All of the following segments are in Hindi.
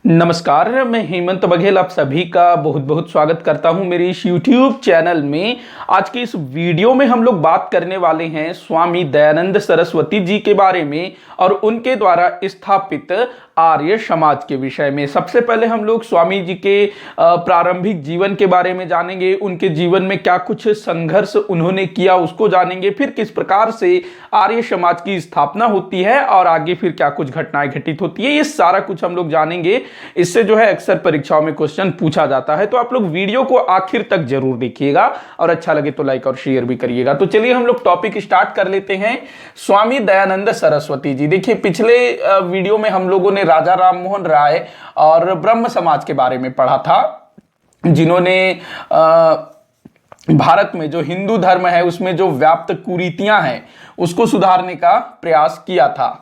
नमस्कार, मैं हेमंत बघेल आप सभी का बहुत बहुत स्वागत करता हूं मेरे इस YouTube चैनल में। आज के इस वीडियो में हम लोग बात करने वाले हैं स्वामी दयानंद सरस्वती जी के बारे में और उनके द्वारा स्थापित आर्य समाज के विषय में। सबसे पहले हम लोग स्वामी जी के प्रारंभिक जीवन के बारे में जानेंगे, उनके जीवन में क्या कुछ संघर्ष उन्होंने किया उसको जानेंगे, फिर किस प्रकार से आर्य समाज की स्थापना होती है और आगे फिर क्या कुछ घटनाएं घटित होती है, ये सारा कुछ हम लोग जानेंगे। इससे जो है अक्सर परीक्षाओं में क्वेश्चन पूछा जाता है, तो आप लोग वीडियो को आखिर तक जरूर देखिएगा और अच्छा लगे तो लाइक और शेयर भी करिएगा। तो चलिए हम लोग टॉपिक स्टार्ट कर लेते हैं। स्वामी दयानंद सरस्वती जी, देखिए पिछले वीडियो में हम लोगों ने राजा राम मोहन राय और ब्रह्म समाज के बारे में पढ़ा था, जिन्होंने भारत में जो हिंदू धर्म है उसमें जो व्याप्त कुरीतियां हैं उसको सुधारने का प्रयास किया था।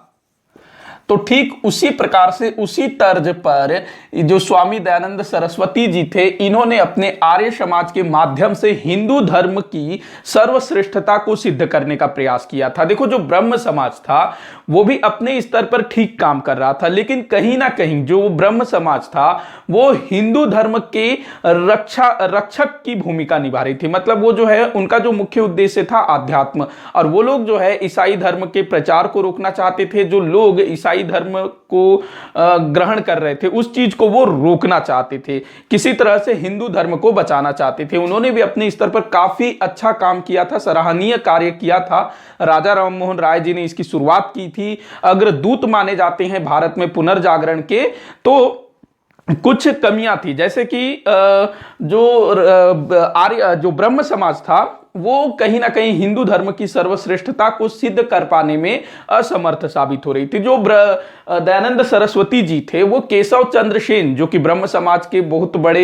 तो ठीक उसी प्रकार से उसी तर्ज पर जो स्वामी दयानंद सरस्वती जी थे, इन्होंने अपने आर्य समाज के माध्यम से हिंदू धर्म की सर्वश्रेष्ठता को सिद्ध करने का प्रयास किया था। देखो, जो ब्रह्म समाज था वो भी अपने स्तर पर ठीक काम कर रहा था, लेकिन कहीं ना कहीं जो ब्रह्म समाज था वो हिंदू धर्म के रक्षक की भूमिका निभा रही थी। मतलब वो जो है उनका जो मुख्य उद्देश्य था आध्यात्म, और वो लोग जो है ईसाई धर्म के प्रचार को रोकना चाहते थे। जो लोग ईसाई धर्म को ग्रहण कर रहे थे उस चीज को वो रोकना चाहते थे, किसी तरह से हिंदू धर्म को बचाना चाहते थे। उन्होंने भी अपने स्तर पर काफी अच्छा काम किया था, सराहनीय कार्य किया था। राजा राम मोहन राय जी ने इसकी शुरुआत की थी। अग्रदूत माने जाते हैं भारत में पुनर्जागरण के। तो कुछ कमियां थी, जैसे कि जो ब्रह्म समाज था वो कहीं ना कहीं हिंदू धर्म की सर्वश्रेष्ठता को सिद्ध कर पाने में असमर्थ साबित हो रही थी। जो दयानंद सरस्वती जी थे वो केशव चंद्र सेन, जो कि ब्रह्म समाज के बहुत बड़े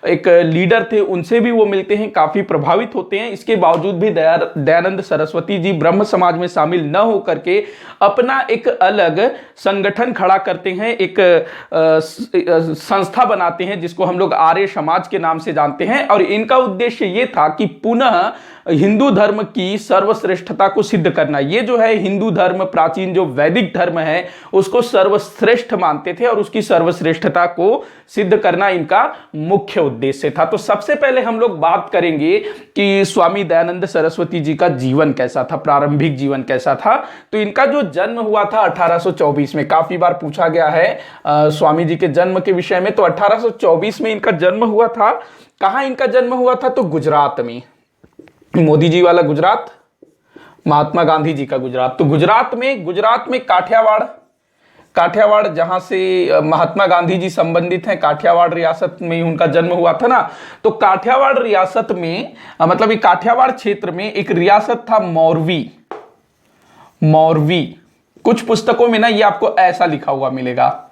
एक लीडर थे, उनसे भी वो मिलते हैं, काफी प्रभावित होते हैं। इसके बावजूद भी दयानंद सरस्वती जी ब्रह्म समाज में शामिल न होकर के अपना एक अलग संगठन खड़ा करते हैं, एक संस्था बनाते हैं जिसको हम लोग आर्य समाज के नाम से जानते हैं। और इनका उद्देश्य ये था कि पुनः हिंदू धर्म की सर्वश्रेष्ठता को सिद्ध करना। ये जो है हिंदू धर्म, प्राचीन जो वैदिक धर्म है उसको सर्वश्रेष्ठ मानते थे और उसकी सर्वश्रेष्ठता को सिद्ध करना इनका मुख्य उद्देश्य था। तो सबसे पहले हम लोग बात करेंगे कि स्वामी दयानंद सरस्वती जी का जीवन कैसा था, प्रारंभिक जीवन कैसा था। तो इनका जो जन्म हुआ था 1824 में, काफी बार पूछा गया है स्वामी जी के जन्म के विषय में। तो 1824 में इनका जन्म हुआ था। कहां इनका जन्म हुआ था? तो गुजरात में। मोदी जी वाला गुजरात, महात्मा गांधी जी का गुजरात। तो गुजरात में काठियावाड़ जहां से महात्मा गांधी जी संबंधित हैं, काठियावाड़ रियासत में उनका जन्म हुआ था ना। तो काठियावाड़ रियासत में मतलब काठियावाड़ क्षेत्र में एक रियासत था मौरवी। कुछ पुस्तकों में ना ये आपको ऐसा लिखा हुआ मिलेगा,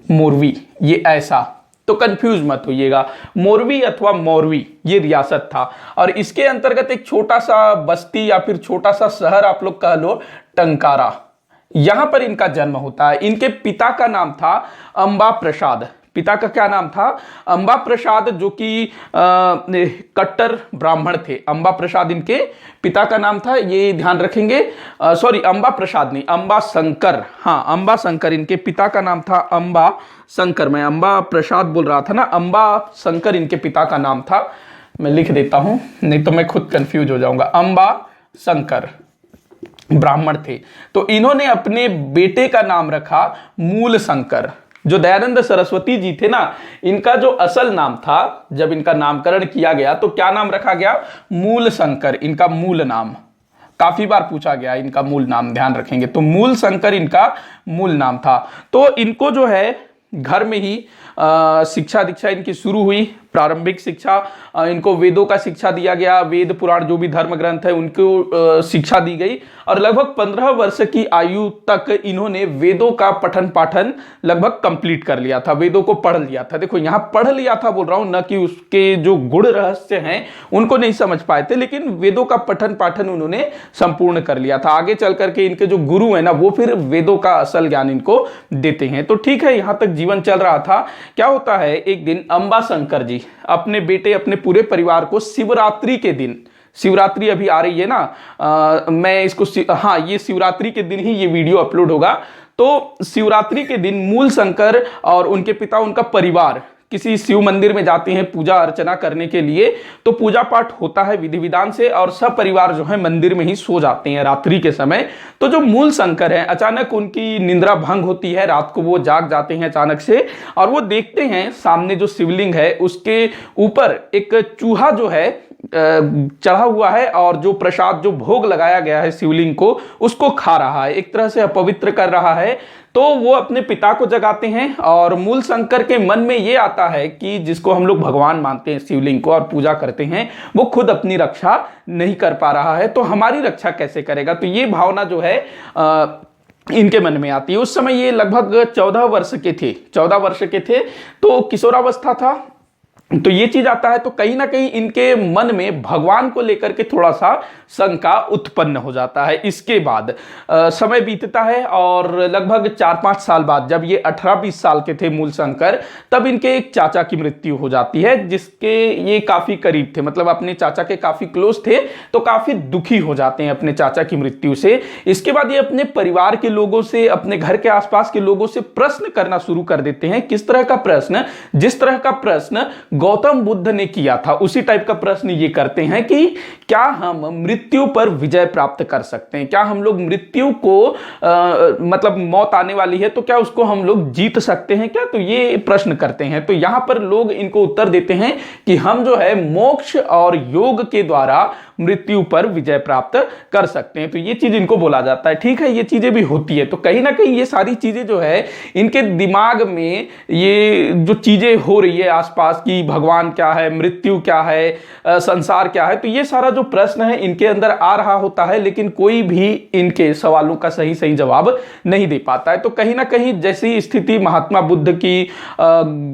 मोरवी, ये ऐसा, तो कंफ्यूज मत होइएगा। मोरवी अथवा मौरवी ये रियासत था और इसके अंतर्गत एक छोटा सा बस्ती या फिर छोटा सा शहर आप लोग कह लो, टंकारा, यहां पर इनका जन्म होता है। इनके पिता का नाम था अंबा प्रसाद। पिता का क्या नाम था? अंबा प्रसाद, जो कि कट्टर ब्राह्मण थे। अंबा प्रसाद इनके पिता का नाम था, ये ध्यान रखेंगे। सॉरी, अंबा प्रसाद नहीं, अंबा शंकर। हाँ, अंबा शंकर इनके पिता का नाम था, अंबा शंकर। मैं अंबा प्रसाद बोल रहा था ना, अंबा शंकर इनके पिता का नाम था। मैं लिख देता हूं, नहीं तो मैं खुद कंफ्यूज हो जाऊंगा। अंबा शंकर ब्राह्मण थे। तो इन्होंने अपने बेटे का नाम रखा मूल शंकर। जो दयानंद सरस्वती जी थे ना, इनका जो असल नाम था, जब इनका नामकरण किया गया तो क्या नाम रखा गया? मूल शंकर, इनका मूल नाम। काफी बार पूछा गया इनका मूल नाम, ध्यान रखेंगे। तो मूल शंकर इनका मूल नाम था। तो इनको जो है घर में ही शिक्षा दीक्षा इनकी शुरू हुई, प्रारंभिक शिक्षा। इनको वेदों का शिक्षा दिया गया, वेद पुराण जो भी धर्म ग्रंथ है उनको शिक्षा दी गई और लगभग 15 वर्ष की आयु तक इन्होंने वेदों का पठन पाठन लगभग कंप्लीट कर लिया था, वेदों को पढ़ लिया था। देखो यहाँ पढ़ लिया था बोल रहा हूं, न कि उसके जो गुण रहस्य हैं उनको नहीं समझ पाए थे, लेकिन वेदों का पठन पाठन उन्होंने संपूर्ण कर लिया था। आगे चल करके इनके जो गुरु है ना, वो फिर वेदों का असल ज्ञान इनको देते हैं। तो ठीक है, यहां तक जीवन चल रहा था। क्या होता है, एक दिन अंबा शंकर जी अपने बेटे, अपने पूरे परिवार को शिवरात्रि के दिन, शिवरात्रि अभी आ रही है ना, मैं इसको हाँ, ये शिवरात्रि के दिन ही ये वीडियो अपलोड होगा। तो शिवरात्रि के दिन मूलशंकर और उनके पिता, उनका परिवार किसी शिव मंदिर में जाते हैं पूजा अर्चना करने के लिए। तो पूजा पाठ होता है विधि विधान से और सब परिवार जो है मंदिर में ही सो जाते हैं रात्रि के समय। तो जो मूलशंकर है, अचानक उनकी निंद्रा भंग होती है, रात को वो जाग जाते हैं अचानक से, और वो देखते हैं सामने जो शिवलिंग है उसके ऊपर एक चूहा जो है चढ़ा हुआ है और जो प्रसाद, जो भोग लगाया गया है शिवलिंग को, उसको खा रहा है, एक तरह से अपवित्र कर रहा है। तो वो अपने पिता को जगाते हैं और मूलशंकर के मन में ये आता है कि जिसको हम लोग भगवान मानते हैं शिवलिंग को और पूजा करते हैं, वो खुद अपनी रक्षा नहीं कर पा रहा है, तो हमारी रक्षा कैसे करेगा। तो ये भावना जो है इनके मन में आती है। उस समय ये लगभग 14 वर्ष के थे, 14 वर्ष के थे, तो किशोरावस्था था। तो ये चीज आता है तो कहीं ना कहीं इनके मन में भगवान को लेकर के थोड़ा सा शंका उत्पन्न हो जाता है। इसके बाद समय बीतता है और लगभग 4-5 साल बाद, जब ये 18-20 साल के थे मूलशंकर, तब इनके एक चाचा की मृत्यु हो जाती है, जिसके ये काफी करीब थे, मतलब अपने चाचा के काफी क्लोज थे। तो काफी दुखी हो जाते हैं अपने चाचा की मृत्यु से। इसके बाद ये अपने परिवार के लोगों से, अपने घर के आसपास के लोगों से प्रश्न करना शुरू कर देते हैं। किस तरह का प्रश्न? जिस तरह का प्रश्न गौतम बुद्ध ने किया था, उसी टाइप का प्रश्न ये करते हैं कि क्या हम मृत्यु पर विजय प्राप्त कर सकते हैं? क्या हम लोग मृत्यु को मतलब मौत आने वाली है तो क्या उसको हम लोग जीत सकते हैं क्या? तो ये प्रश्न करते हैं। तो यहां पर लोग इनको उत्तर देते हैं कि हम जो है मोक्ष और योग के द्वारा मृत्यु पर विजय प्राप्त कर सकते हैं। तो ये चीज इनको बोला जाता है। ठीक है, ये चीजें भी होती है। तो कहीं ना कहीं ये सारी चीजें जो है इनके दिमाग में, ये जो चीजें हो रही है आसपास की, भगवान क्या है, मृत्यु क्या है, संसार क्या है, तो ये सारा जो प्रश्न है इनके अंदर आ रहा होता है, लेकिन कोई भी इनके सवालों का सही सही जवाब नहीं दे पाता है। तो कहीं ना कहीं जैसी स्थिति महात्मा बुद्ध की,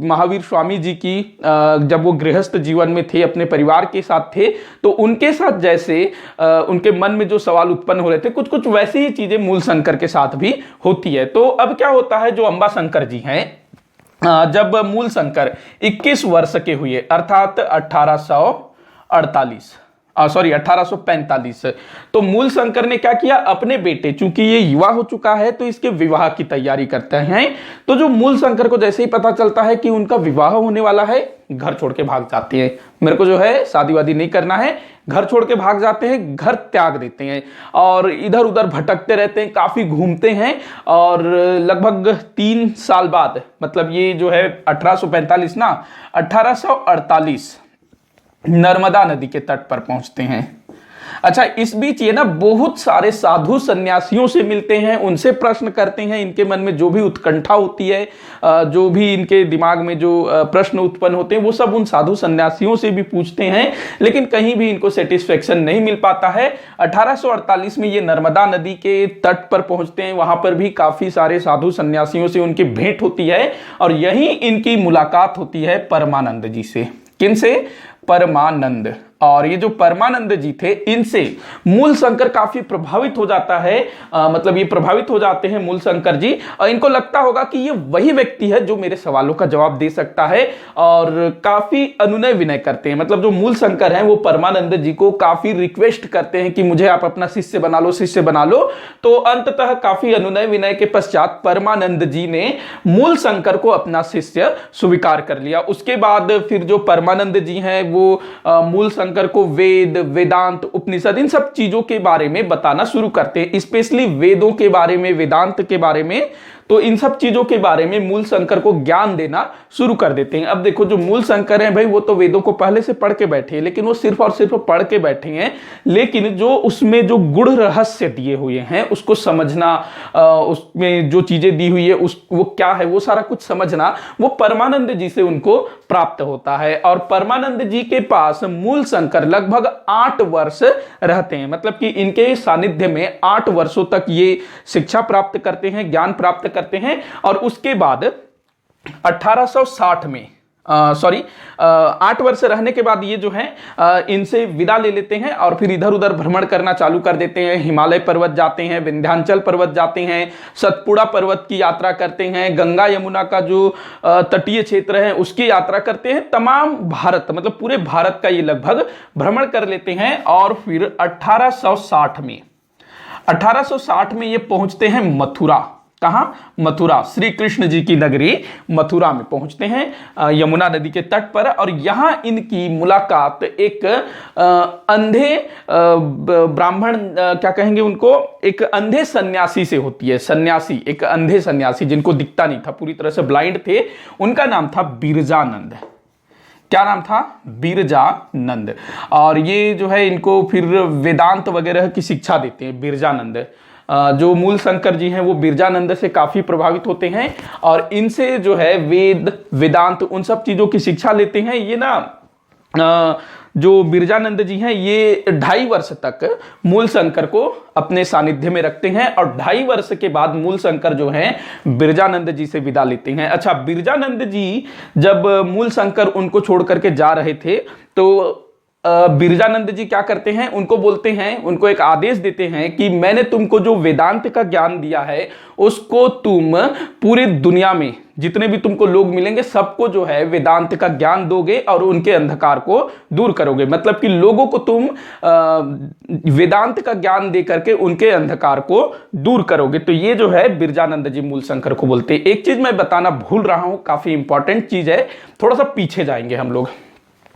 महावीर स्वामी जी की, जब वो गृहस्थ जीवन में थे, अपने परिवार के साथ थे, तो उनके साथ जैसे उनके मन में जो सवाल उत्पन्न हो रहे थे, कुछ कुछ वैसी ही चीजें मूलशंकर के साथ भी होती है। तो अब क्या होता है, जो अंबाशंकर जी हैं, जब मूलशंकर 21 वर्ष के हुए, अर्थात 1845, तो मूलशंकर ने क्या किया, अपने बेटे, चूंकि ये युवा हो चुका है तो इसके विवाह की तैयारी करते हैं। तो जो मूलशंकर को जैसे ही पता चलता है कि उनका विवाह होने वाला है, घर छोड़ के भाग जाते हैं। मेरे को जो है शादी वादी नहीं करना है, घर छोड़ के भाग जाते हैं, घर त्याग देते हैं और इधर उधर भटकते रहते हैं, काफी घूमते हैं। और लगभग 3 साल बाद, मतलब ये जो है 1845 ना, 1848 नर्मदा नदी के तट पर पहुंचते हैं। अच्छा, इस बीच ये ना बहुत सारे साधु सन्यासियों से मिलते हैं, उनसे प्रश्न करते हैं। इनके मन में जो भी उत्कंठा होती है, जो भी इनके दिमाग में जो प्रश्न उत्पन्न होते हैं, वो सब उन साधु सन्यासियों से भी पूछते हैं, लेकिन कहीं भी इनको सेटिस्फेक्शन नहीं मिल पाता है। 1848 में ये नर्मदा नदी के तट पर पहुंचते हैं, वहां पर भी काफी सारे साधु सन्यासियों से उनकी भेंट होती है और यहीं इनकी मुलाकात होती है परमानंद जी से। किनसे? परमानंद। और ये जो परमानंद जी थे, इनसे मूलशंकर काफी प्रभावित हो जाता है, मतलब ये प्रभावित हो जाते हैं मूलशंकर जी, और इनको लगता होगा कि ये वही व्यक्ति है जो मेरे सवालों का जवाब दे सकता है, और काफी अनुनय विनय करते हैं। मतलब जो मूलशंकर हैं वो परमानंद जी को काफी रिक्वेस्ट करते हैं कि मुझे आप अपना शिष्य बना लो, शिष्य बना लो। तो अंततः काफी अनुनय विनय के पश्चात परमानंद जी ने मूलशंकर को अपना शिष्य स्वीकार कर लिया। उसके बाद फिर जो परमानंद जी हैं वो मूलशंकर को वेद, वेदांत, उपनिषद, इन सब चीजों के बारे में बताना शुरू करते हैं, स्पेशली वेदों के बारे में, वेदांत के बारे में। तो इन सब चीजों के बारे में मूलशंकर को ज्ञान देना शुरू कर देते हैं। अब देखो, जो मूलशंकर हैं भाई, वो तो वेदों को पहले से पढ़ के बैठे हैं, लेकिन वो सिर्फ और सिर्फ पढ़ के बैठे हैं, लेकिन जो उसमें जो गुड़ रहस्य दिए हुए हैं उसको समझना, उसमें जो चीजें दी हुई है वो क्या है, वो सारा कुछ समझना, वो परमानंद जी से उनको प्राप्त होता है। और परमानंद जी के पास मूलशंकर लगभग 8 वर्ष रहते हैं, मतलब कि इनके सानिध्य में 8 वर्षों तक ये शिक्षा प्राप्त करते हैं, ज्ञान प्राप्त करते हैं। और उसके बाद 1860 में 8 वर्ष रहने के बाद ये जो है इनसे विदा ले लेते हैं और फिर इधर उधर भ्रमण करना चालू कर देते हैं। हिमालय पर्वत जाते हैं, विंध्याचल पर्वत जाते हैं, सतपुड़ा पर्वत की यात्रा करते हैं, गंगा यमुना का जो तटीय क्षेत्र है उसकी यात्रा करते हैं। तमाम भारत, मतलब पूरे भारत का ये लगभग भ्रमण कर लेते हैं। और फिर 1860 में ये पहुंचते हैं मथुरा। कहाँ? मथुरा। श्री कृष्ण जी की नगरी मथुरा में पहुंचते हैं यमुना नदी के तट पर, और यहां इनकी मुलाकात एक अंधे ब्राह्मण, क्या कहेंगे उनको, एक अंधे सन्यासी से होती है। सन्यासी, एक अंधे सन्यासी जिनको दिखता नहीं था, पूरी तरह से ब्लाइंड थे। उनका नाम था बिरजानंद। क्या नाम था? बिरजानंद। और ये जो है इनको फिर वेदांत वगैरह की शिक्षा देते हैं बिरजानंद। जो मूल शंकर जी हैं वो बिरजानंद से काफी प्रभावित होते हैं और इनसे जो है वेद, वेदांत, उन सब चीजों की शिक्षा लेते हैं। ये ना जो बिरजानंद जी हैं ये 2.5 वर्ष तक मूल शंकर को अपने सानिध्य में रखते हैं और 2.5 वर्ष के बाद मूल शंकर जो हैं बिरजानंद जी से विदा लेते हैं। अच्छा, बिरजानंद जी जब मूल शंकर उनको छोड़ करके जा रहे थे तो बिरजानंद जी क्या करते हैं, उनको बोलते हैं, उनको एक आदेश देते हैं कि मैंने तुमको जो वेदांत का ज्ञान दिया है उसको तुम पूरी दुनिया में जितने भी तुमको लोग मिलेंगे सबको जो है वेदांत का ज्ञान दोगे और उनके अंधकार को दूर करोगे। मतलब कि लोगों को तुम वेदांत का ज्ञान दे करके उनके अंधकार को दूर करोगे। तो ये जो है बिरजानंद जी मूल शंकर को बोलते हैं। एक चीज मैं बताना भूल रहा हूं, काफी इंपॉर्टेंट चीज है, थोड़ा सा पीछे जाएंगे हम लोग।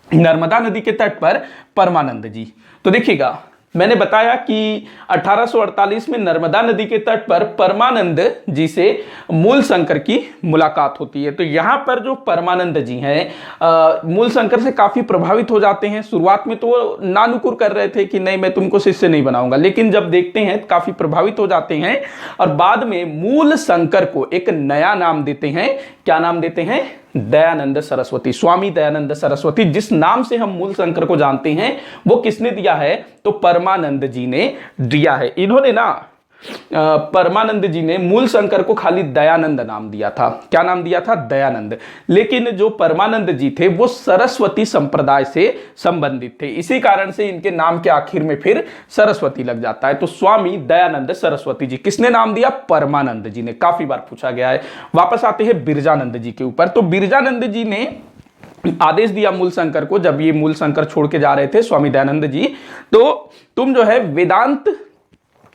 नर्मदा नदी के तट पर परमानंद जी, तो देखिएगा मैंने बताया कि 1848 में नर्मदा नदी के तट पर परमानंद जी से मूल शंकर की मुलाकात होती है। तो यहां पर जो परमानंद जी हैं मूल शंकर से काफी प्रभावित हो जाते हैं। शुरुआत में तो वो नानुकुर कर रहे थे कि नहीं मैं तुमको शिष्य नहीं बनाऊंगा, लेकिन जब देखते हैं काफी प्रभावित हो जाते हैं और बाद में मूल शंकर को एक नया नाम देते हैं। क्या नाम देते हैं? दयानंद सरस्वती, स्वामी दयानंद सरस्वती। जिस नाम से हम मूल शंकर को जानते हैं वो किसने दिया है? तो परमानंद जी ने दिया है। इन्होंने ना परमानंद जी ने मूल शंकर को खाली दयानंद नाम दिया था। क्या नाम दिया था? दयानंद। लेकिन जो परमानंद जी थे वो सरस्वती संप्रदाय से संबंधित थे, इसी कारण से इनके नाम के आखिर में फिर सरस्वती लग जाता है। तो स्वामी दयानंद सरस्वती जी किसने नाम दिया? परमानंद जी ने। काफी बार पूछा गया है। वापस आते हैं बिरजानंद जी के ऊपर। तो बिरजानंद जी ने आदेश दिया मूल शंकर को, जब ये मूल शंकर छोड़ के जा रहे थे स्वामी दयानंद जी, तो तुम जो है वेदांत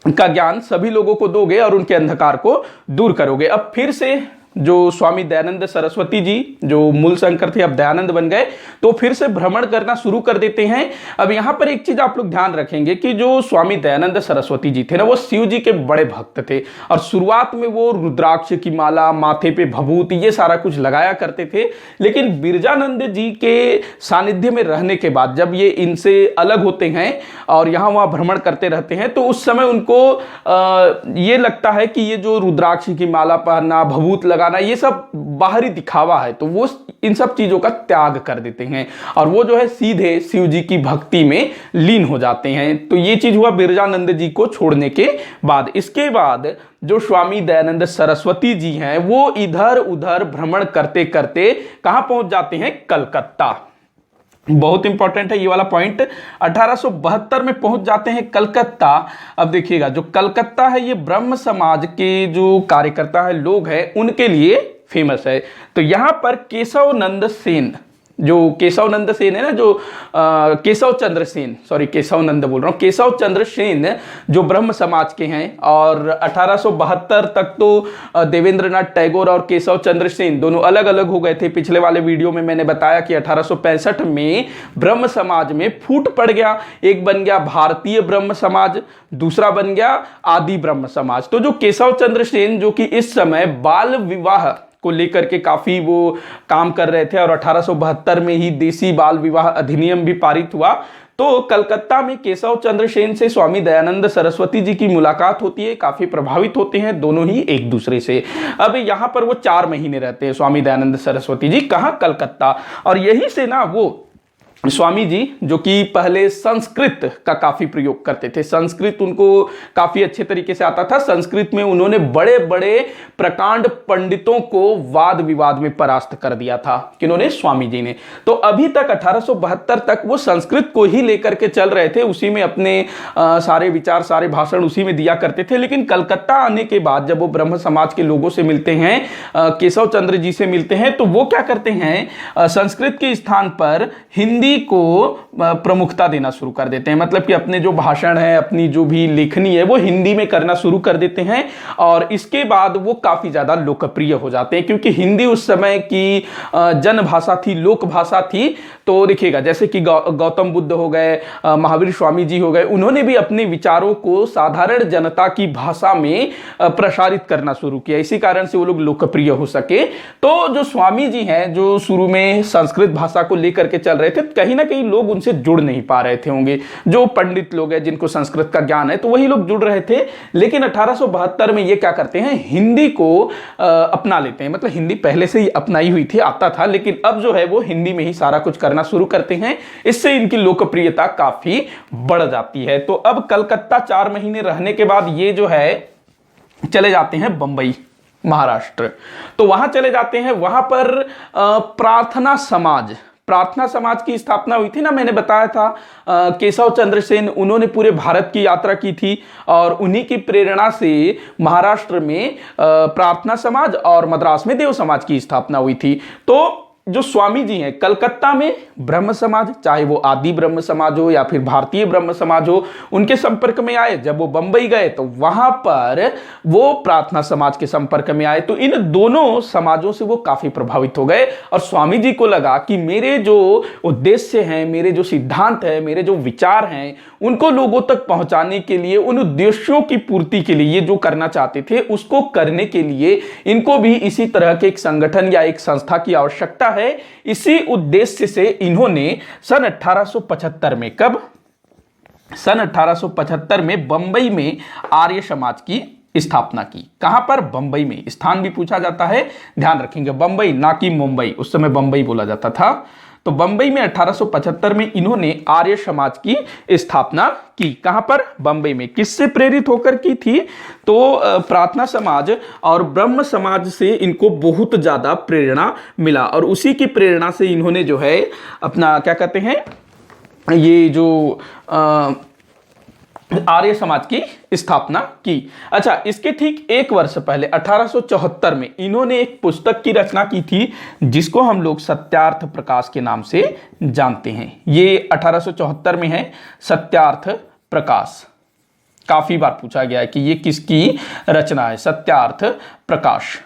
का ज्ञान सभी लोगों को दोगे और उनके अंधकार को दूर करोगे। अब फिर से जो स्वामी दयानंद सरस्वती जी जो मूल शंकर थे अब दयानंद बन गए, तो फिर से भ्रमण करना शुरू कर देते हैं। अब यहां पर एक चीज आप लोग ध्यान रखेंगे कि जो स्वामी दयानंद सरस्वती जी थे ना वो शिव जी के बड़े भक्त थे और शुरुआत में वो रुद्राक्ष की माला, माथे पे भभूत, ये सारा कुछ लगाया करते थे। लेकिन बिरजानंद जी के सानिध्य में रहने के बाद जब ये इनसे अलग होते हैं और यहां वहां भ्रमण करते रहते हैं तो उस समय उनको ये लगता है कि ये जो रुद्राक्ष की माला पहनना, भभूत लगा ये सब बाहरी दिखावा है, तो वो इन सब चीजों का त्याग कर देते हैं और वो जो है सीधे शिव जी की भक्ति में लीन हो जाते हैं। तो ये चीज हुआ बिरजानंद जी को छोड़ने के बाद। इसके बाद जो स्वामी दयानंद सरस्वती जी हैं वो इधर उधर भ्रमण करते करते कहां पहुंच जाते हैं? कलकत्ता। बहुत इंपॉर्टेंट है ये वाला पॉइंट। 1872 में पहुंच जाते हैं कलकत्ता। अब देखिएगा जो कलकत्ता है ये ब्रह्म समाज के जो कार्यकर्ता है, लोग हैं, उनके लिए फेमस है। तो यहां पर केशव नंद सेन, जो केशव नंद सेन है ना, जो केशव चंद्र सेन, सॉरी केशव नंद बोल रहा हूं, केशव चंद्र सेन जो ब्रह्म समाज के हैं और 1872 तक तो देवेंद्रनाथ टैगोर और केशव चंद्र सेन दोनों अलग अलग हो गए थे। पिछले वाले वीडियो में मैंने बताया कि 1865 में ब्रह्म समाज में फूट पड़ गया, एक बन गया भारतीय ब्रह्म समाज, दूसरा बन गया आदि ब्रह्म समाज। तो जो केशव चंद्र सेन जो कि इस समय बाल विवाह को लेकर के काफी वो काम कर रहे थे और 1872 में ही देसी बाल विवाह अधिनियम भी पारित हुआ। तो कलकत्ता में केशव चंद्र सेन से स्वामी दयानंद सरस्वती जी की मुलाकात होती है, काफी प्रभावित होते हैं दोनों ही एक दूसरे से। अब यहां पर वो 4 महीने रहते हैं स्वामी दयानंद सरस्वती जी, कहां? कलकत्ता। और यही से ना वो स्वामी जी जो कि पहले संस्कृत का काफी प्रयोग करते थे, संस्कृत उनको काफी अच्छे तरीके से आता था। संस्कृत में उन्होंने बड़े बड़े प्रकांड पंडितों को वाद विवाद में परास्त कर दिया था। किन्होंने? स्वामी जी ने। तो अभी तक 1872 तक वो संस्कृत को ही लेकर के चल रहे थे, उसी में अपने सारे विचार, सारे भाषण उसी में दिया करते थे। लेकिन कलकत्ता आने के बाद जब वो ब्रह्म समाज के लोगों से मिलते हैं, केशव चंद्र जी से मिलते हैं, तो वो क्या करते हैं? संस्कृत के स्थान पर हिंदी हिंदी को प्रमुखता देना शुरू कर देते हैं, मतलब कि अपने जो भाषण है, अपनी जो भी लेखनी है वो हिंदी में करना शुरू कर देते हैं। और इसके बाद वो काफी ज्यादा लोकप्रिय हो जाते हैं, क्योंकि हिंदी उस समय की जन भाषा थी, लोक भाषा थी। तो देखिएगा जैसे कि गौतम बुद्ध हो गए, महावीर स्वामी जी हो गए, उन्होंने भी अपने विचारों को साधारण जनता की भाषा में प्रसारित करना शुरू किया, इसी कारण से वो लोग लोकप्रिय हो सके। तो जो स्वामी जी हैं, जो शुरू में संस्कृत भाषा को लेकर के चल रहे थे, कहीं ना कहीं लोग उनसे जुड़ नहीं पा रहे थे होंगे। जो पंडित लोग हैं जिनको संस्कृत का ज्ञान है, तो वही लोग जुड़ रहे थे। लेकिन 1872 में ये क्या करते हैं, हिंदी को अपना लेते हैं। मतलब हिंदी पहले से ही अपनाई हुई थी, आता था, लेकिन अब जो है वो हिंदी में ही सारा कुछ करना शुरू करते हैं। इससे इनकी लोकप्रियता काफी बढ़ जाती है। तो अब कलकत्ता 4 महीने रहने के बाद ये जो है चले जाते हैं बंबई, महाराष्ट्र। तो वहां चले जाते हैं, वहां पर प्रार्थना समाज की स्थापना हुई थी ना, मैंने बताया था। केशव चंद्र सेन, उन्होंने पूरे भारत की यात्रा की थी और उन्हीं की प्रेरणा से महाराष्ट्र में प्रार्थना समाज और मद्रास में देव समाज की स्थापना हुई थी। तो जो स्वामी जी हैं, कलकत्ता में ब्रह्म समाज, चाहे वो आदि ब्रह्म समाज हो या फिर भारतीय ब्रह्म समाज हो, उनके संपर्क में आए। जब वो बंबई गए तो वहां पर वो प्रार्थना समाज के संपर्क में आए। तो इन दोनों समाजों से वो काफी प्रभावित हो गए और स्वामी जी को लगा कि मेरे जो उद्देश्य हैं, मेरे जो सिद्धांत हैं, मेरे जो विचार हैं, उनको लोगों तक पहुंचाने के लिए, उन उद्देश्यों की पूर्ति के लिए, ये जो करना चाहते थे उसको करने के लिए इनको भी इसी तरह के एक संगठन या एक संस्था की आवश्यकता है। इसी उद्देश्य से इन्होंने सन 1875 में, कब, सन 1875 में बंबई में आर्य समाज की स्थापना की। कहां पर, बंबई में। स्थान भी पूछा जाता है, ध्यान रखेंगे, बंबई ना कि मुंबई, उस समय बंबई बोला जाता था। तो बंबई में 1875 में इन्होंने आर्य समाज की स्थापना की। कहां पर, बंबई में। किससे प्रेरित होकर की थी, तो प्रार्थना समाज और ब्रह्म समाज से इनको बहुत ज्यादा प्रेरणा मिला और उसी की प्रेरणा से इन्होंने जो है अपना क्या कहते हैं, ये जो आर्य समाज की स्थापना की। अच्छा, इसके ठीक 1 वर्ष पहले 1874 में इन्होंने एक पुस्तक की रचना की थी जिसको हम लोग सत्यार्थ प्रकाश के नाम से जानते हैं। ये 1874 में है, सत्यार्थ प्रकाश। काफी बार पूछा गया है कि ये किसकी रचना है, सत्यार्थ प्रकाश।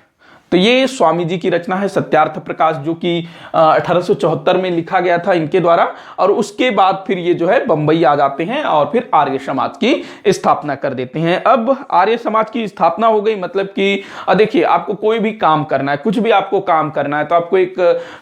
तो ये स्वामी जी की रचना है सत्यार्थ प्रकाश, जो कि 1874 में लिखा गया था इनके द्वारा। और उसके बाद फिर ये जो है बंबई आ जाते हैं और फिर आर्य समाज की स्थापना कर देते हैं। अब आर्य समाज की स्थापना हो गई, मतलब कि देखिए आपको कोई भी काम करना है, कुछ भी आपको काम करना है, तो आपको एक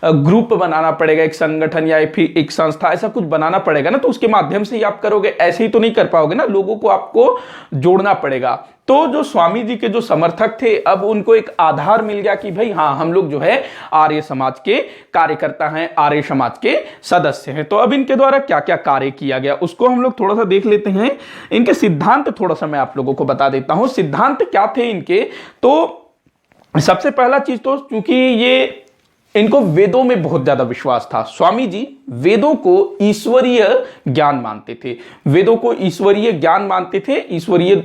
ग्रुप बनाना पड़ेगा, एक संगठन या फिर एक संस्था, ऐसा कुछ बनाना पड़ेगा ना। तो उसके माध्यम से ही आप करोगे, ऐसे ही तो नहीं कर पाओगे ना, लोगों को आपको जोड़ना पड़ेगा। तो जो स्वामी जी के जो समर्थक थे, अब उनको एक आधार मिल गया कि भाई हाँ, हम लोग जो है आर्य समाज के कार्यकर्ता हैं, आर्य समाज के सदस्य हैं। तो अब इनके द्वारा क्या क्या कार्य किया गया उसको हम लोग थोड़ा सा देख लेते हैं। इनके सिद्धांत थोड़ा सा मैं आप लोगों को बता देता हूं। सिद्धांत क्या थे इनके, तो सबसे पहला चीज तो, चूंकि ये इनको वेदों में बहुत ज्यादा विश्वास था। स्वामी जी वेदों को ईश्वरीय ज्ञान मानते थे, वेदों को ईश्वरीय ज्ञान मानते थे,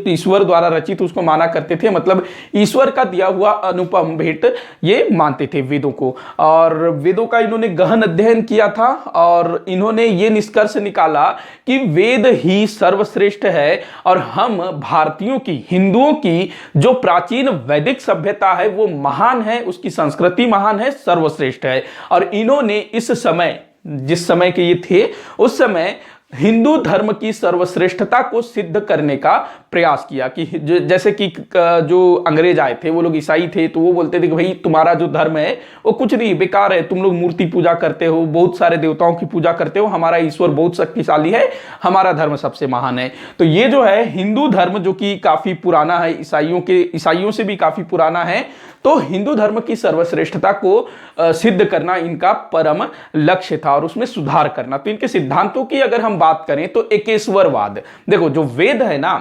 ईश्वर द्वारा रचित उसको माना करते थे, मतलब ईश्वर का दिया हुआ अनुपम भेंट ये मानते थे वेदों को। और वेदों का इन्होंने गहन अध्ययन किया था और इन्होंने ये निष्कर्ष निकाला कि वेद ही सर्वश्रेष्ठ है और हम भारतीयों की, हिंदुओं की जो प्राचीन वैदिक सभ्यता है वो महान है, उसकी संस्कृति महान है, सर्वश्रेष्ठ है। और इन्होंने इस समय, जिस समय के ये थे, उस समय हिंदू धर्म की सर्वश्रेष्ठता को सिद्ध करने का प्रयास किया। कि जैसे कि जो अंग्रेज आए थे वो लोग ईसाई थे, तो वो बोलते थे कि भाई तुम्हारा जो धर्म है वो कुछ नहीं, बेकार है, तुम लोग मूर्ति पूजा करते हो, बहुत सारे देवताओं की पूजा करते हो, हमारा ईश्वर बहुत शक्तिशाली है, हमारा धर्म सबसे महान है। तो ये जो है हिंदू धर्म जो कि काफी पुराना है, ईसाइयों से भी काफी पुराना है, तो हिंदू धर्म की सर्वश्रेष्ठता को सिद्ध करना इनका परम लक्ष्य था और उसमें सुधार करना। तो इनके सिद्धांतों की अगर हम बात करें तो एकेश्वरवाद, देखो जो वेद है ना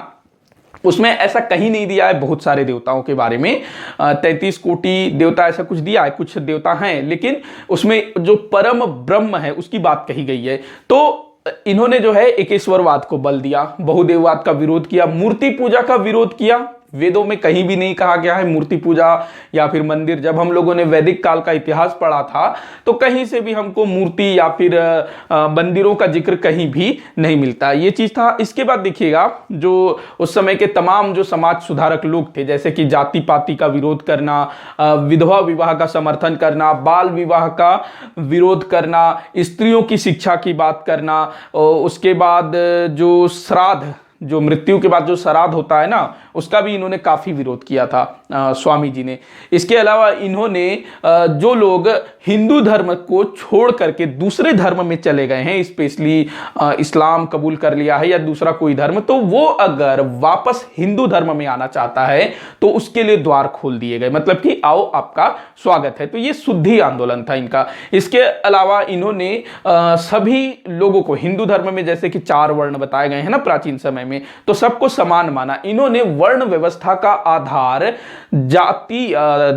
उसमें ऐसा कहीं नहीं दिया है बहुत सारे देवताओं के बारे में, 33 कोटि देवता ऐसा कुछ दिया है, कुछ देवता हैं, लेकिन उसमें जो परम ब्रह्म है उसकी बात कही गई है। तो इन्होंने जो है एकेश्वरवाद को बल दिया, बहुदेववाद का विरोध किया, मूर्ति पूजा का विरोध किया, वेदों में कहीं भी नहीं कहा गया है मूर्ति पूजा या फिर मंदिर। जब हम लोगों ने वैदिक काल का इतिहास पढ़ा था तो कहीं से भी हमको मूर्ति या फिर मंदिरों का जिक्र कहीं भी नहीं मिलता, ये चीज था। इसके बाद देखिएगा जो उस समय के तमाम जो समाज सुधारक लोग थे, जैसे कि जाति पाति का विरोध करना, विधवा विवाह का समर्थन करना, बाल विवाह का विरोध करना, स्त्रियों की शिक्षा की बात करना, उसके बाद जो श्राद्ध, जो मृत्यु के बाद जो श्राद्ध होता है ना, उसका भी इन्होंने काफी विरोध किया था स्वामी जी ने। इसके अलावा इन्होंने जो लोग हिंदू धर्म को छोड़ करके दूसरे धर्म में चले गए हैं, स्पेशली इस्लाम कबूल कर लिया है या दूसरा कोई धर्म, तो वो अगर वापस हिंदू धर्म में आना चाहता है तो उसके लिए द्वार खोल दिए गए, मतलब कि आओ आपका स्वागत है। तो ये शुद्धि आंदोलन था इनका। इसके अलावा इन्होंने सभी लोगों को हिंदू धर्म में जैसे कि 4 वर्ण बताए गए हैं ना प्राचीन समय में, तो सबको समान माना। इन्होंने वर्ण व्यवस्था का आधार जाति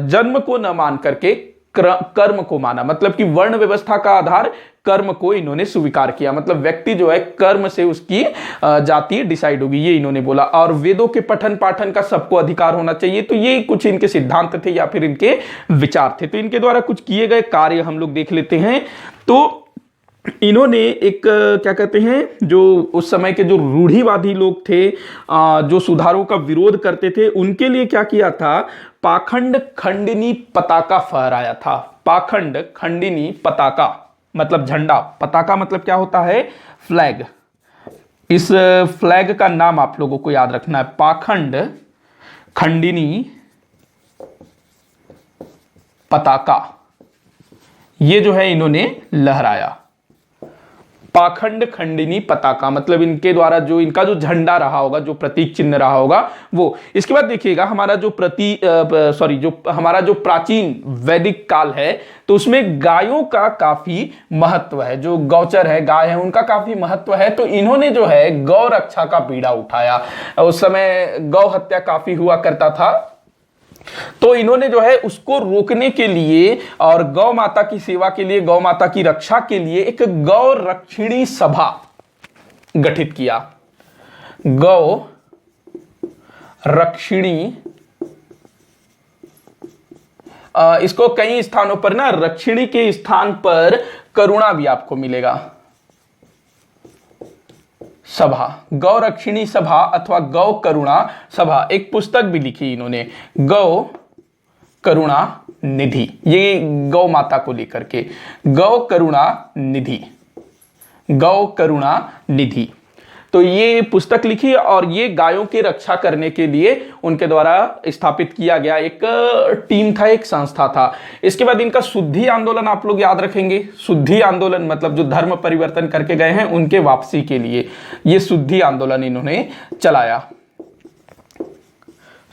जन्म को न मान करके कर्म को माना, मतलब कि वर्ण व्यवस्था का आधार कर्म को इन्होंने स्वीकार किया, मतलब व्यक्ति जो है कर्म से उसकी जाति डिसाइड होगी, ये इन्होंने बोला। और वेदों के पठन पाठन का सबको अधिकार होना चाहिए। तो ये कुछ इनके सिद्धांत थे या फिर इनके विचार थे। तो इनके द्वारा कुछ किए गए कार्य हम लोग देख लेते हैं। तो इन्होंने एक क्या कहते हैं, जो उस समय के जो रूढ़िवादी लोग थे, जो सुधारों का विरोध करते थे, उनके लिए क्या किया था, पाखंड खंडिनी पताका फहराया था। पाखंड खंडिनी पताका मतलब झंडा, पताका मतलब क्या होता है, फ्लैग। इस फ्लैग का नाम आप लोगों को याद रखना है, पाखंड खंडिनी पताका। ये जो है इन्होंने लहराया, पाखंड खंडिनी पताका, मतलब इनके द्वारा जो इनका जो झंडा रहा होगा, जो प्रतीक चिन्ह रहा होगा वो। इसके बाद देखिएगा हमारा जो हमारा जो प्राचीन वैदिक काल है, तो उसमें गायों का काफी महत्व है। जो गौचर है, गाय है, उनका काफी महत्व है। तो इन्होंने जो है गौ रक्षा का बीड़ा उठाया। उस समय गौ हत्या काफी हुआ करता था, तो इन्होंने जो है उसको रोकने के लिए और गौ माता की सेवा के लिए, गौ माता की रक्षा के लिए एक गौ रक्षिणी सभा गठित किया। गौ रक्षिणी, इसको कई स्थानों पर ना रक्षिणी के स्थान पर करुणा भी आपको मिलेगा। सभा, गौ रक्षिणी सभा अथवा गौ करुणा सभा, एक पुस्तक भी लिखी इन्होंने, गौ करुणा निधि, ये गौ माता को लेकर के, गौ करुणा निधि, गौ करुणा निधि। तो ये पुस्तक लिखी और ये गायों की रक्षा करने के लिए उनके द्वारा स्थापित किया गया एक टीम था, एक संस्था था। इसके बाद इनका शुद्धि आंदोलन आप लोग याद रखेंगे। शुद्धि आंदोलन मतलब जो धर्म परिवर्तन करके गए हैं उनके वापसी के लिए ये शुद्धि आंदोलन इन्होंने चलाया,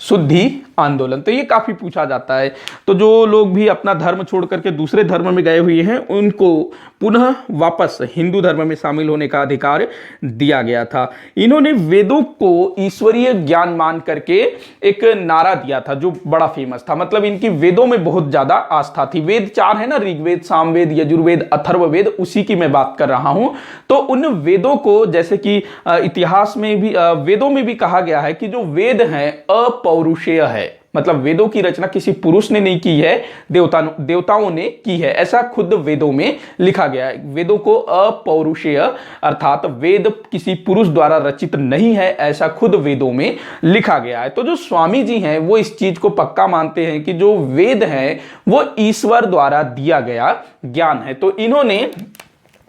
शुद्धि आंदोलन। तो ये काफी पूछा जाता है। तो जो लोग भी अपना धर्म छोड़ करके दूसरे धर्म में गए हुए हैं उनको पुनः वापस हिंदू धर्म में शामिल होने का अधिकार दिया गया था। इन्होंने वेदों को ईश्वरीय ज्ञान मान करके एक नारा दिया था जो बड़ा फेमस था, मतलब इनकी वेदों में बहुत ज्यादा आस्था थी। वेद 4 है ना, ऋग्वेद, सामवेद, यजुर्वेद, अथर्ववेद, उसी की मैं बात कर रहा हूं। तो उन वेदों को, जैसे कि इतिहास में भी वेदों में भी कहा गया है कि जो वेद है अपौरुषेय है, मतलब वेदों की रचना किसी पुरुष ने नहीं की है, देवताओं ने की है, ऐसा खुद वेदों में लिखा गया है। वेदों को अपौरुषेय अर्थात वेद किसी पुरुष द्वारा रचित नहीं है, ऐसा खुद वेदों में लिखा गया है। तो जो स्वामी जी हैं वो इस चीज को पक्का मानते हैं कि जो वेद है वो ईश्वर द्वारा दिया गया ज्ञान है। तो इन्होंने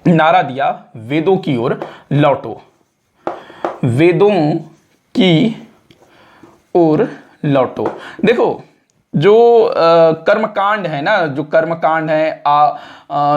नारा दिया, वेदों की ओर लौटो, वेदों की ओर लौटो। देखो जो कर्मकांड है ना, जो कर्मकांड है,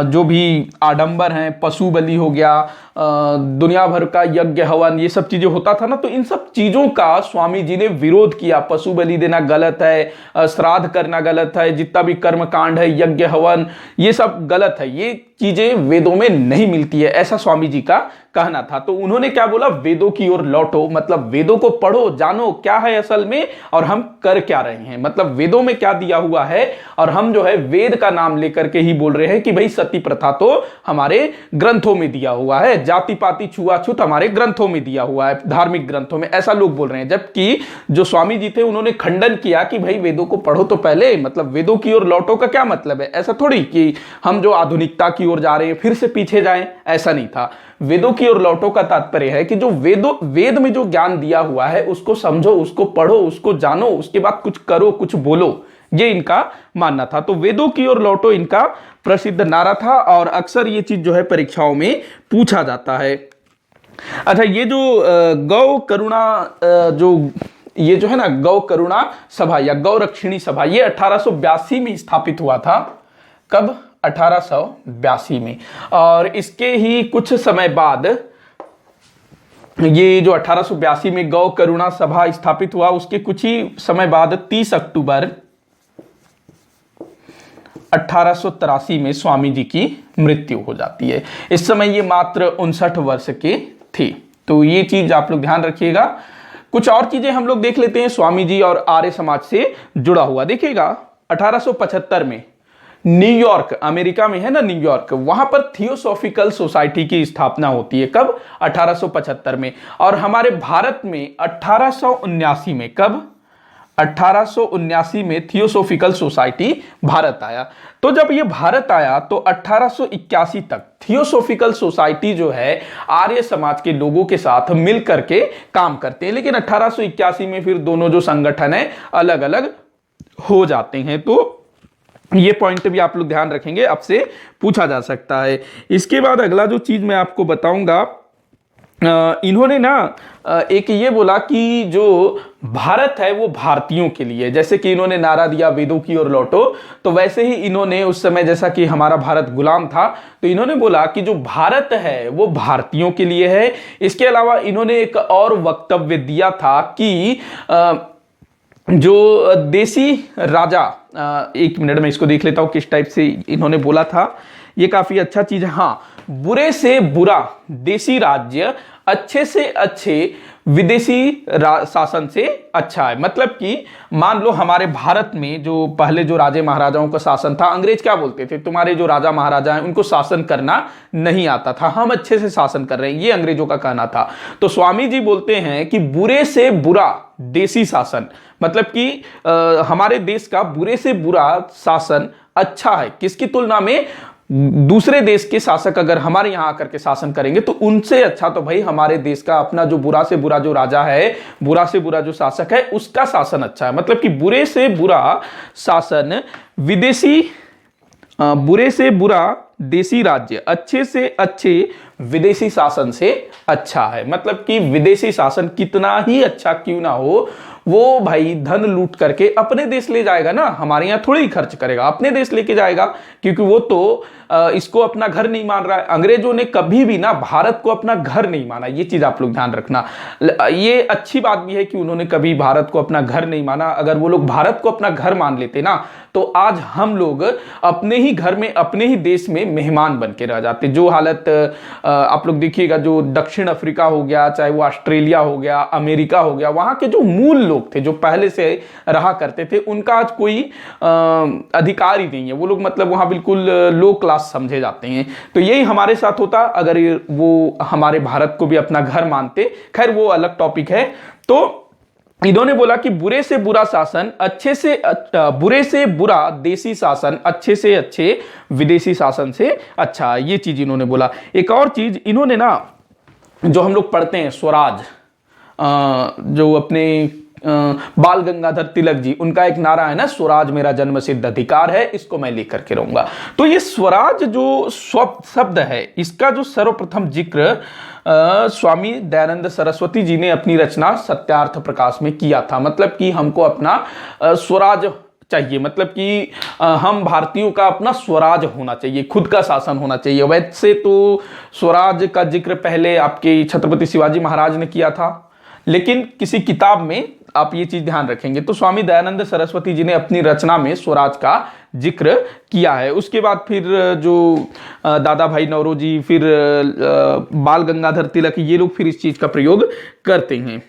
जो भी आडंबर है, पशु बलि हो गया, दुनिया भर का यज्ञ हवन, ये सब चीजें होता था ना, तो इन सब चीजों का स्वामी जी ने विरोध किया। पशु बलि देना गलत है, श्राद्ध करना गलत है, जितना भी कर्मकांड है, यज्ञ हवन, ये सब गलत है। ये चीजें वेदों में नहीं मिलती है, ऐसा स्वामी जी का कहना था। तो उन्होंने क्या बोला, वेदों की ओर लौटो, मतलब वेदों को पढ़ो, जानो क्या है असल में और हम कर क्या रहे हैं, मतलब वेदों में क्या दिया हुआ है और हम जो है वेद का नाम लेकर के ही बोल रहे हैं कि भाई सती प्रथा तो हमारे ग्रंथों में दिया हुआ है, जाति पाति छुआछूत हमारे ग्रंथों में दिया हुआ है, धार्मिक ग्रंथों में, ऐसा लोग बोल रहे हैं। जबकि जो स्वामी जी थे उन्होंने खंडन किया कि भाई वेदों को पढ़ो तो पहले, मतलब वेदों की ओर लौटो का क्या मतलब है, ऐसा थोड़ी कि हम जो आधुनिकता की ओर जा रहे हैं फिर से पीछे जाएं, ऐसा नहीं था। वेदों की ओर लौटो का तात्पर्य है कि जो वेद में जो ज्ञान दिया हुआ है उसको समझो, उसको पढ़ो, उसको जानो, उसके बाद कुछ करो, कुछ बोलो, ये इनका मानना था। तो वेदों की ओर लौटो इनका प्रसिद्ध नारा था और अक्सर ये चीज जो है परीक्षाओं में पूछा जाता है। अच्छा, ये जो गौ करुणा ये जो है ना गौ करुणा सभा या गौ रक्षिणी सभा, ये 1882 में स्थापित हुआ था। कब? 1882 में। और इसके ही कुछ समय बाद, ये जो 1882 में गौ करुणा सभा स्थापित हुआ, उसके कुछ ही समय बाद 30 अक्टूबर 1883 में स्वामी जी की मृत्यु हो जाती है। इस समय ये मात्र 59 वर्ष के थे। तो ये चीज आप लोग ध्यान रखिएगा। कुछ और चीजें हम लोग देख लेते हैं स्वामी जी और आर्य समाज से जुड़ा हुआ। देखिएगा 1875 में न्यूयॉर्क, अमेरिका में है ना न्यूयॉर्क, वहां पर थियोसॉफिकल सोसाइटी की स्थापना होती है। कब? 1875 में। और हमारे भारत में 1879 में, कब? 1879 में थियोसॉफिकल सोसाइटी भारत आया। तो जब ये भारत आया तो 1881 तक थियोसॉफिकल सोसाइटी जो है आर्य समाज के लोगों के साथ मिल करके काम करते हैं, लेकिन 1881 में फिर दोनों जो संगठन है अलग अलग हो जाते हैं। तो ये पॉइंट भी आप लोग ध्यान रखेंगे, आपसे पूछा जा सकता है। इसके बाद अगला जो चीज मैं आपको बताऊंगा, इन्होंने ना एक ये बोला कि जो भारत है वो भारतीयों के लिए, जैसे कि इन्होंने नारा दिया वेदों की ओर लौटो, तो वैसे ही इन्होंने उस समय, जैसा कि हमारा भारत गुलाम था, तो इन्होंने बोला कि जो भारत है वो भारतीयों के लिए है। इसके अलावा इन्होंने एक और वक्तव्य दिया था कि जो देसी राजा, एक मिनट में इसको देख लेता हूं किस टाइप से इन्होंने बोला था, ये काफी अच्छा चीज है। हाँ, बुरे से बुरा देसी राज्य अच्छे से अच्छे विदेशी शासन से अच्छा है। मतलब कि मान लो हमारे भारत में जो पहले जो राजे महाराजाओं का शासन था, अंग्रेज क्या बोलते थे, तुम्हारे जो राजा महाराजा हैं उनको शासन करना नहीं आता था, हम अच्छे से शासन कर रहे हैं, ये अंग्रेजों का कहना था। तो स्वामी जी बोलते हैं कि बुरे से बुरा देसी शासन, मतलब कि हमारे देश का बुरे से बुरा शासन अच्छा है। किसकी तुलना में? दूसरे देश के शासक अगर हमारे यहां आकर के शासन करेंगे तो उनसे अच्छा तो भाई हमारे देश का अपना जो बुरा से बुरा जो राजा है, बुरा से बुरा जो शासक है, उसका शासन अच्छा है। मतलब कि बुरे से बुरा शासन विदेशी, बुरे से बुरा देसी राज्य अच्छे से अच्छे विदेशी शासन से अच्छा है। मतलब कि विदेशी शासन कितना ही अच्छा क्यों ना हो, वो भाई धन लूट करके अपने देश ले जाएगा ना, हमारे यहाँ थोड़ी ही खर्च करेगा, अपने देश लेके जाएगा, क्योंकि वो तो इसको अपना घर नहीं मान रहा है। अंग्रेजों ने कभी भी ना भारत को अपना घर नहीं माना, ये चीज आप लोग ध्यान रखना। ये अच्छी बात भी है कि उन्होंने कभी भारत को अपना घर नहीं माना। अगर वो लोग भारत को अपना घर मान लेते ना, तो आज हम लोग अपने ही घर में, अपने ही देश में मेहमान बन के रह जाते। जो हालत आप लोग देखिएगा, जो दक्षिण अफ्रीका हो गया, चाहे वो ऑस्ट्रेलिया हो गया, अमेरिका हो गया, वहां के जो मूल लोग थे, जो पहले से रहा करते थे, उनका आज कोई अधिकार ही नहीं है। वो लोग मतलब वहां बिल्कुल लो क्लास समझे जाते हैं। तो यही हमारे साथ होता अगर वो हमारे भारत को भी अपना घर मानते। खैर वो अलग टॉपिक है। तो इन्होंने बोला कि बुरे से बुरा शासन अच्छे से बुरे से बुरा देसी शासन अच्छे से अच्छे विदेशी शासन से अच्छा, ये चीज इन्होंने बोला। एक और चीज इन्होंने ना, जो हम लोग पढ़ते हैं स्वराज, जो अपने बाल गंगाधर तिलक जी, उनका एक नारा है ना, स्वराज मेरा जन्म सिद्ध अधिकार है, इसको मैं लेकर के रहूंगा। तो ये स्वराज जो शब्द है, इसका जो सर्वप्रथम जिक्र स्वामी दयानंद सरस्वती जी ने अपनी रचना सत्यार्थ प्रकाश में किया था। मतलब कि हमको अपना स्वराज चाहिए, मतलब कि हम भारतीयों का अपना स्वराज होना चाहिए, खुद का शासन होना चाहिए। वैसे तो स्वराज का जिक्र पहले आपके छत्रपति शिवाजी महाराज ने किया था, लेकिन किसी किताब में आप ये चीज ध्यान रखेंगे तो स्वामी दयानंद सरस्वती जी ने अपनी रचना में स्वराज का जिक्र किया है। उसके बाद फिर जो दादा भाई नौरोजी, फिर बाल गंगाधर तिलक, ये लोग फिर इस चीज का प्रयोग करते हैं।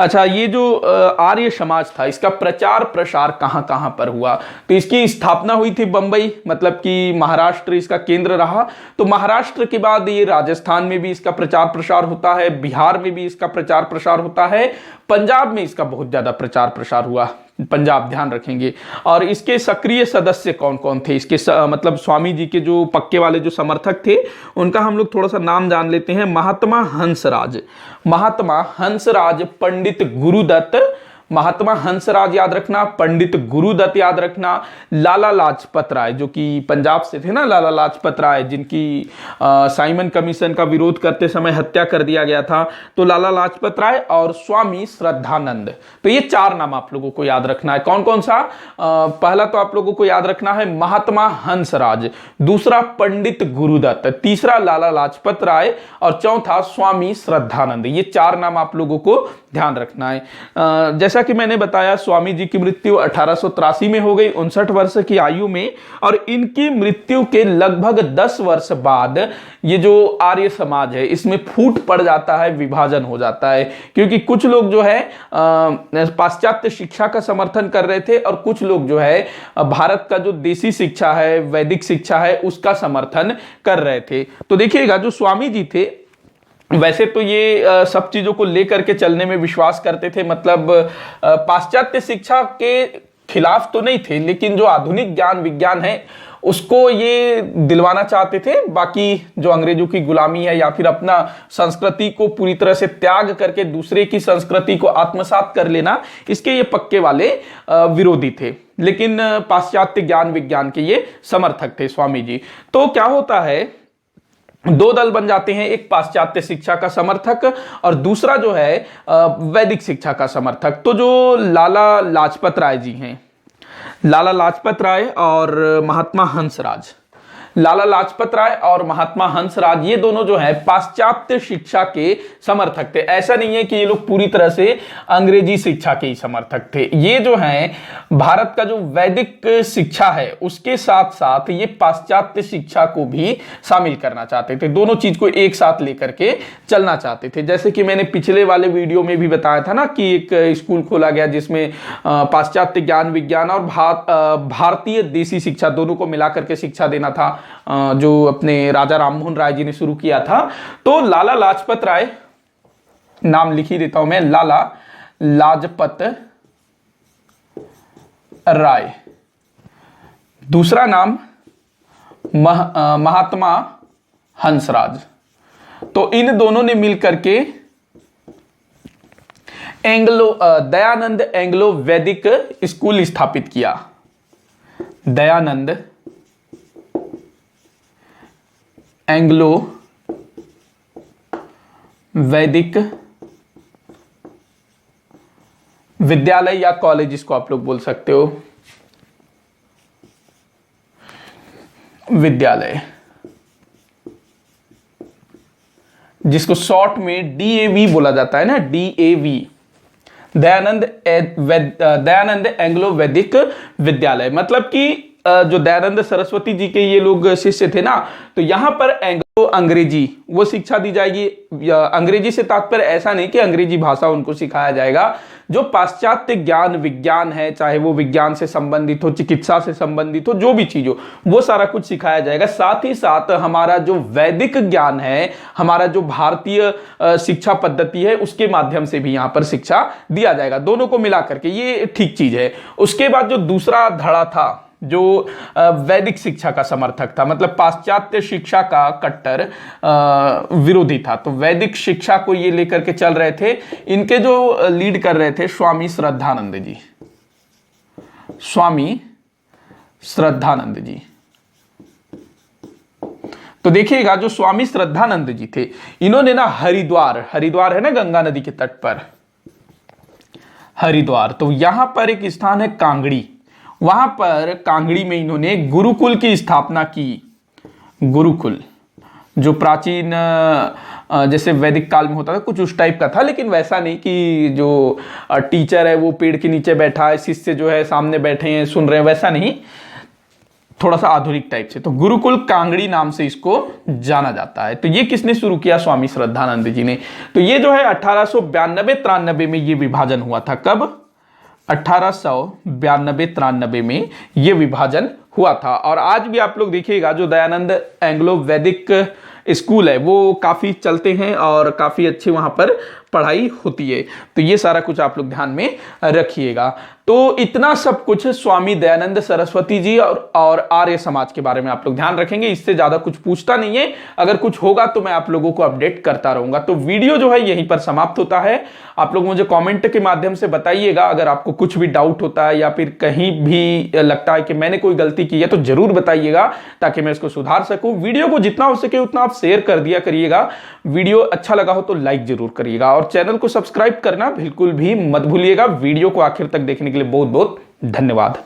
अच्छा, ये जो आर्य समाज था, इसका प्रचार प्रसार कहां कहां पर हुआ? तो इसकी स्थापना हुई थी बंबई, मतलब कि महाराष्ट्र इसका केंद्र रहा। तो महाराष्ट्र के बाद ये राजस्थान में भी इसका प्रचार प्रसार होता है, बिहार में भी इसका प्रचार प्रसार होता है, पंजाब में इसका बहुत ज्यादा प्रचार प्रसार हुआ। पंजाब ध्यान रखेंगे। और इसके सक्रिय सदस्य कौन कौन थे? इसके मतलब स्वामी जी के जो पक्के वाले जो समर्थक थे, उनका हम लोग थोड़ा सा नाम जान लेते हैं। महात्मा हंसराज, महात्मा हंसराज, पंडित गुरुदत्त, महात्मा हंसराज याद रखना, पंडित गुरुदत्त याद रखना, लाला लाजपत राय, जो कि पंजाब से थे ना, लाला लाजपत राय, जिनकी साइमन कमीशन का विरोध करते समय हत्या कर दिया गया था, तो लाला लाजपत राय और स्वामी श्रद्धानंद। तो ये चार नाम आप लोगों को याद रखना है। कौन कौन सा? पहला तो आप लोगों को याद रखना है महात्मा हंसराज, दूसरा पंडित गुरुदत्त, तीसरा लाला लाजपत राय और चौथा स्वामी श्रद्धानंद। ये चार नाम आप लोगों को ध्यान रखना है। जैसा कि मैंने बताया, स्वामी जी की मृत्यु 1883 में हो गई, 59 वर्ष की आयु में। और इनकी मृत्यु के लगभग 10 वर्ष बाद ये जो आर्य समाज है, इसमें फूट पड़ जाता है, विभाजन हो जाता है। क्योंकि कुछ लोग जो है पाश्चात्य शिक्षा का समर्थन कर रहे थे और कुछ लोग जो है भारत का जो देसी शिक्षा है, वैदिक शिक्षा है, उसका समर्थन कर रहे थे। तो देखिएगा, जो स्वामी जी थे, वैसे तो ये सब चीजों को लेकर के चलने में विश्वास करते थे, मतलब पाश्चात्य शिक्षा के खिलाफ तो नहीं थे, लेकिन जो आधुनिक ज्ञान विज्ञान है उसको ये दिलवाना चाहते थे। बाकी जो अंग्रेजों की गुलामी है या फिर अपना संस्कृति को पूरी तरह से त्याग करके दूसरे की संस्कृति को आत्मसात कर लेना, इसके ये पक्के वाले विरोधी थे। लेकिन पाश्चात्य ज्ञान विज्ञान के ये समर्थक थे स्वामी जी। तो क्या होता है, दो दल बन जाते हैं, एक पाश्चात्य शिक्षा का समर्थक और दूसरा जो है वैदिक शिक्षा का समर्थक। तो जो लाला लाजपत राय जी हैं, लाला लाजपत राय और महात्मा हंसराज, लाला लाजपत राय और महात्मा हंसराज, ये दोनों जो है पाश्चात्य शिक्षा के समर्थक थे। ऐसा नहीं है कि ये लोग पूरी तरह से अंग्रेजी शिक्षा के ही समर्थक थे। ये जो है भारत का जो वैदिक शिक्षा है उसके साथ साथ ये पाश्चात्य शिक्षा को भी शामिल करना चाहते थे। दोनों चीज को एक साथ लेकर के चलना चाहते थे। जैसे कि मैंने पिछले वाले वीडियो में भी बताया था ना कि एक स्कूल खोला गया जिसमें पाश्चात्य ज्ञान विज्ञान और भारतीय देसी शिक्षा दोनों को मिलाकर के शिक्षा देना था, जो अपने राजा राममोहन राय जी ने शुरू किया था। तो लाला लाजपत राय, नाम लिख ही देता हूं मैं, लाला लाजपत राय, दूसरा नाम महात्मा हंसराज। तो इन दोनों ने मिलकर के दयानंद एंग्लो वैदिक स्कूल स्थापित किया। दयानंद एंग्लो वैदिक विद्यालय या कॉलेज, इसको आप लोग बोल सकते हो, विद्यालय, जिसको शॉर्ट में डीएवी बोला जाता है ना, डीएवी, दयानंद एंग्लो वैदिक विद्यालय। मतलब कि जो दयानंद सरस्वती जी के ये लोग शिष्य थे ना, तो यहां पर एंग्लो अंग्रेजी वो शिक्षा दी जाएगी। अंग्रेजी से तात्पर्य ऐसा नहीं कि अंग्रेजी भाषा उनको सिखाया जाएगा। जो पाश्चात्य ज्ञान विज्ञान है, चाहे वो विज्ञान से संबंधित हो, चिकित्सा से संबंधित हो, जो भी चीज हो, वो सारा कुछ सिखाया जाएगा। साथ ही साथ हमारा जो वैदिक ज्ञान है, हमारा जो भारतीय शिक्षा पद्धति है, उसके माध्यम से भी यहां पर शिक्षा दिया जाएगा। दोनों को मिला करके ये ठीक चीज है। उसके बाद जो दूसरा धड़ा था, जो वैदिक शिक्षा का समर्थक था, मतलब पाश्चात्य शिक्षा का कट्टर विरोधी था, तो वैदिक शिक्षा को ये लेकर के चल रहे थे। इनके जो लीड कर रहे थे स्वामी श्रद्धानंद जी, स्वामी श्रद्धानंद जी। तो देखिएगा, जो स्वामी श्रद्धानंद जी थे, इन्होंने ना हरिद्वार है ना गंगा नदी के तट पर, हरिद्वार, तो यहां पर एक स्थान है कांगड़ी, वहां पर कांगड़ी में इन्होंने गुरुकुल की स्थापना की। गुरुकुल जो प्राचीन जैसे वैदिक काल में होता था कुछ उस टाइप का था, लेकिन वैसा नहीं कि जो टीचर है वो पेड़ के नीचे बैठा है, शिष्य जो है सामने बैठे हैं सुन रहे हैं, वैसा नहीं, थोड़ा सा आधुनिक टाइप से। तो गुरुकुल कांगड़ी नाम से इसको जाना जाता है। तो ये किसने शुरू किया? स्वामी श्रद्धानंद जी ने। तो ये जो है 1892-93 में ये विभाजन हुआ था। कब? 1892-93 में ये विभाजन हुआ था। और आज भी आप लोग देखिएगा जो दयानंद एंग्लो वैदिक स्कूल है वो काफी चलते हैं और काफी अच्छी वहां पर पढ़ाई होती है। तो ये सारा कुछ आप लोग ध्यान में रखिएगा। तो इतना सब कुछ स्वामी दयानंद सरस्वती जी और आर्य समाज के बारे में आप लोग ध्यान रखेंगे। इससे ज्यादा कुछ पूछता नहीं है, अगर कुछ होगा तो मैं आप लोगों को अपडेट करता रहूंगा। तो वीडियो जो है यहीं पर समाप्त होता है। आप लोग मुझे कमेंट के माध्यम से बताइएगा अगर आपको कुछ भी डाउट होता है या फिर कहीं भी लगता है कि मैंने कोई गलती की है तो जरूर बताइएगा ताकि मैं इसको सुधार सकूं। वीडियो को जितना हो सके उतना आप शेयर कर दिया करिएगा। वीडियो अच्छा लगा हो तो लाइक जरूर करिएगा और चैनल को सब्सक्राइब करना बिल्कुल भी मत भूलिएगा। वीडियो को आखिर तक देखने के लिए बहुत बहुत धन्यवाद।